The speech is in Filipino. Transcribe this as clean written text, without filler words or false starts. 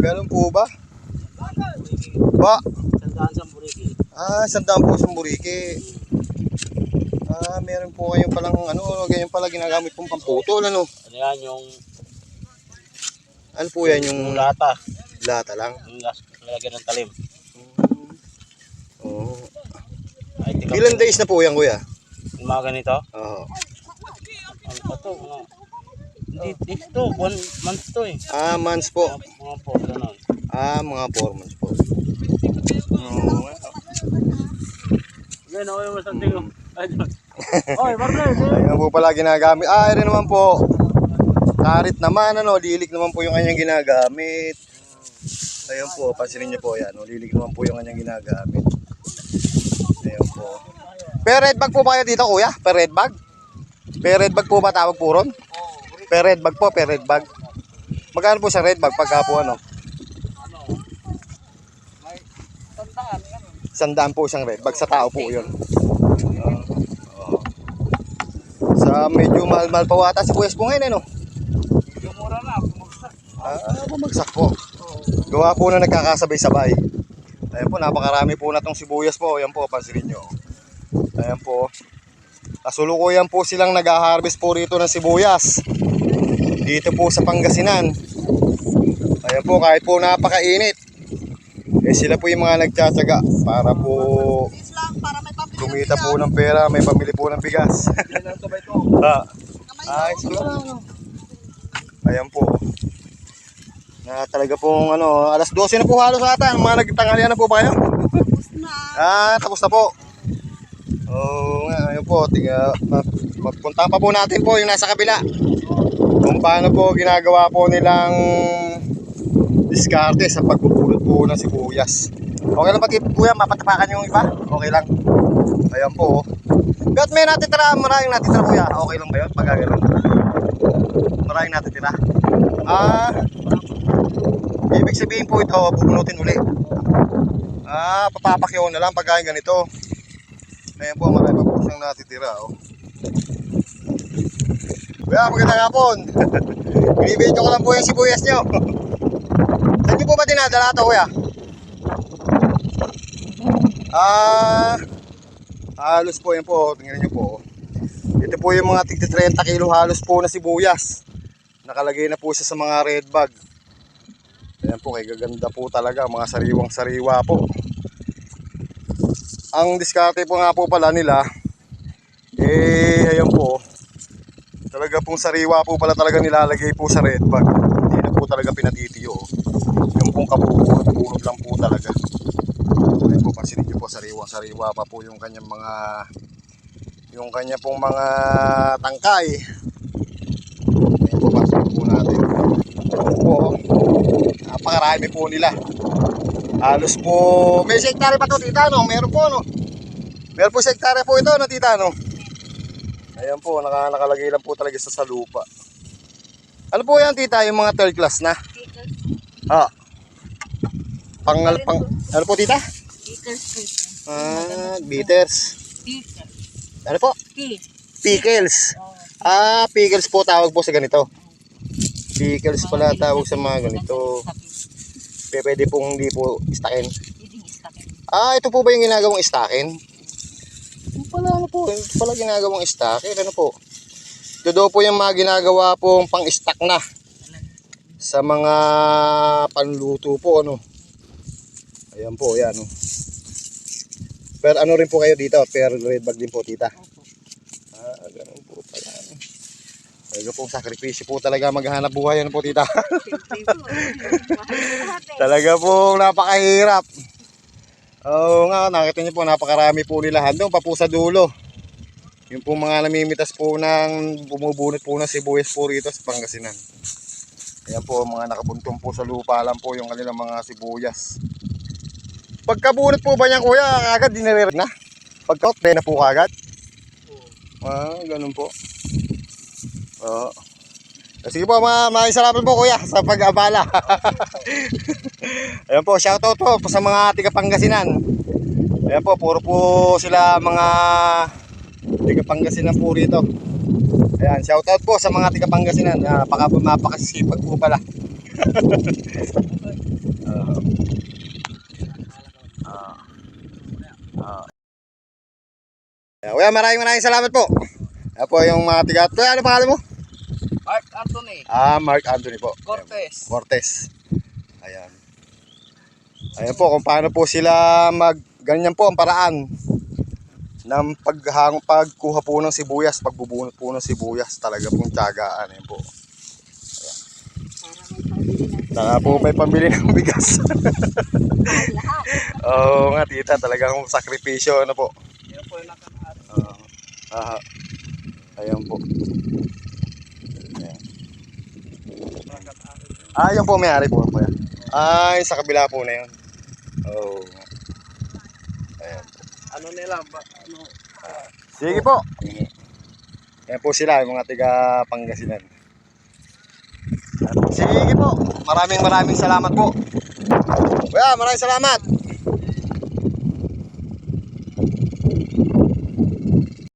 Ganun po ba? Ba? Sandaan sa buriki. Sandaan po sa buriki. Meron po kayong palang ganyan pala ginagamit pong pamputol, ano? Ano yan, yung... Ano po yan, yung lata. lata lang? Yung lalagyan ng talim. Oo. Ay, Ilan days na po yan, kuya? Yung mga ganito? Oo. Ano pa to? Hindi to. 1 month to eh. Months po. Mga po, gano'n. Mga 4 months po. Ngayon ako yung masanting ko. Oy, Marlon! Ayun po pala ginagamit. Rin naman po. Karit naman, lilik naman po yung kanyang ginagamit. Ayun po, pansinin niyo po yan. Lilik naman po yung kanyang ginagamit. Ayun po. Per red bag po ba kayo dito, kuya? Per red bag? Per red bag po ba tawag po ron? Per red bag po, per red bag. Magkano po sa red bag pagka po Sandaan po isang red bag sa tao po yun. Sa medyo mahal-mahal pa wata si Buyas po ngayon, Yung mura na, bumagsak. Bumagsak po. Gawa po na nagkakasabay-sabay. Ayan po, napakarami po na itong sibuyas po. Ayan po, pansinin nyo. Ayan po. Kasulukuyan po silang nag-harvest po rito ng sibuyas. Dito po sa Pangasinan. Ayan po, kahit po napakainit. Sila po yung mga nagtsatsaga para po kumita po ng pera, may pamili po ng bigas. Ayan po. Talaga pong alas 12 na po halos ata. Mga nagtanghalian na po ba kayo? Tapos na po. Ayun po. Magpunta pa po natin po yung nasa kabila. Kung paano po ginagawa po nilang diskarte sa pagpupulot po ng sibuyas. Okay lang pati kuya, mapatapakan yung iba? Okay lang. Ayan po. But may natitira, maraming natitira kuya. Okay lang ba yun? Pagkagalan. Maraming natitira. Ibig sabihin po ito, pupunutin uli. Papapakyaw na lang pagkain ganito. Ayan po, marami pa po siyang natitira. Kuya, magandang hapon. Binibidyo ko lang po yung sibuyas nyo. Saan nyo po ba dinadala ito, kuya? Halos po yan po. Tingnan nyo po. Ito po yung mga tigti 30 kilo halos po na sibuyas. Nakalagay na po siya sa mga red bag. Ayan po, kay gaganda po talaga. Mga sariwang sariwa po. Ang diskarte po nga po pala nila, ayan po. Talaga pong sariwa po pala talaga nilalagay po sa red bag. Hindi na po talaga pinatitiyo. Yung pong kabubunot-bunot lang po talaga. Ayan po, pansinin nyo po, sariwa pa po yung kanyang pong mga tangkay. Ayan po, pansinin po natin. Ayan po, napakarami po nila. Halos po, may sektare pa to tita, meron po, meron po sektare po ito, tita, Ayan po, nakalagay lang po talaga sa lupa. Ano po yan, tita? Yung mga third class na? Ano po, tita? Bitters. Ano po? Pickles. Pickles po tawag po sa ganito. Pickles pala tawag sa mga ganito. Pwede pong hindi po istakin. Ito po ba yung ginagawang istakin? Ito pala ginagawang istakin. Ano po? Ito daw po yung mga ginagawa pong pang-stack na sa mga panluto po, Ayan po, yan, Pero ano rin po kayo dito? Pero red bag din po, tita. Ganun po pala. Talaga pong sakripisyo po talaga maghanap buhay, po, tita. Talaga pong napakahirap. Oo nga, nakita niyo po, napakarami po nila. Handong pa po sa dulo. Yung po mga namimitas po ng bumubunot po ng sibuyas po rito sa Pangasinan. Ayan po, mga nakabuntong po sa lupa lang po yung kanilang mga sibuyas. Pagkabunot po ba niyan, kuya, agad dinirereg na? Pagkaot, na po agad? Ganun po. Sige po, maraming salamat po, kuya, sa pag-abala. Ayan po, shoutout po sa mga tiga Pangasinan. Ayan po, puro po sila mga tiga Pangasinan po rito. Ayan, shoutout po sa mga tiga Pangasinan. Mapakasipag po pala. Kuya, maraming salamat po. Ayan po yung mga tiga. Kuya, ano pangalan mo? Mark Anthony Mark Anthony po. Cortez. Cortez. Ayan. Ayan po kung paano po sila ganyan po ang paraan ng pagkuha po ng sibuyas, pagbubunot po ng sibuyas, talaga pong tiyagaan. Ayan po. Saka po may pambili ng bigas. Oo nga tita, talagang sakripisyo ano po. Yan po yung nakakaari. Ayan po. Ayan. Yan po may-ari po yan. Ay, sa kabila po na yun. Oh. Ayan po. Ano nila ba? Ano? Sige po. Ayan po sila, yung mga tiga Pangasinan. Sige po. Maraming salamat po. Kuya, maraming salamat.